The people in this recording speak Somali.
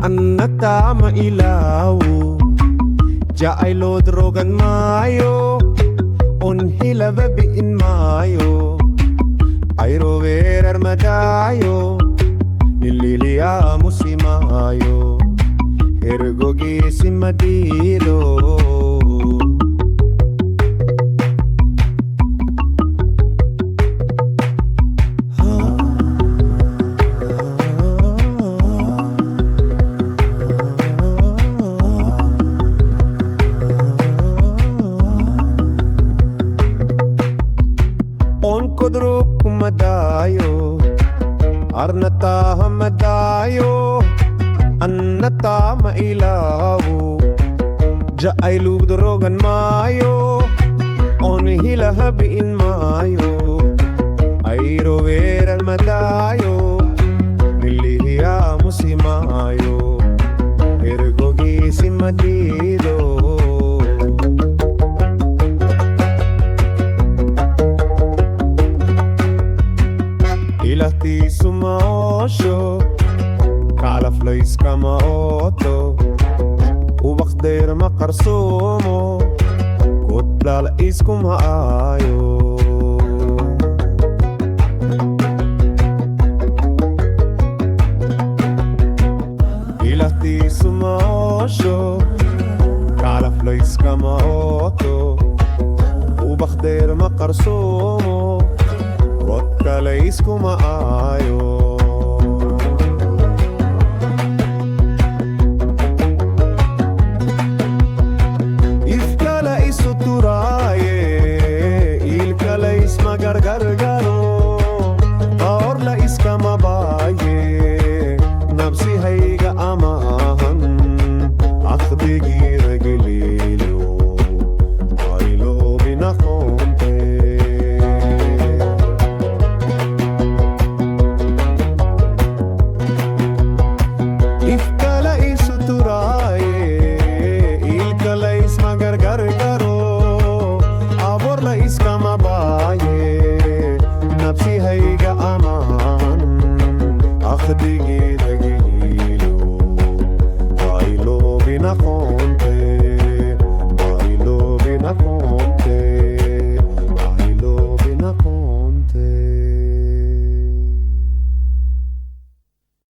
Annata mailaw Jaay lo drogan mayo On hilava biin mayo Ayro verar madayo Nililia musimayo Ergogi simadilo Onkod Roob Kuma Daayo Arnata Daayo Annata mailaw Jaay lugdorogan mayo On hilahabiin mayo Ayro veral madayo Nilihiya mo si mayo Ergogi si madido Ilahti sumaosyo Kalaflays kamaoto Ubakder makarsumo Kutlalais kumaayo Ilahti sumaosyo Kalaflays kamaoto Ubakder makarsumo Kutlalais kumaayo Gargaro Aor la iska mabaye Nafsi hayga amahan Akhdigi regililo Aylo binakonte Ifkala isuturaye Ilkala isma gargaro Aor la iska mabaye Nafsi hayga aman Akhdigi regilo Aylo binakonte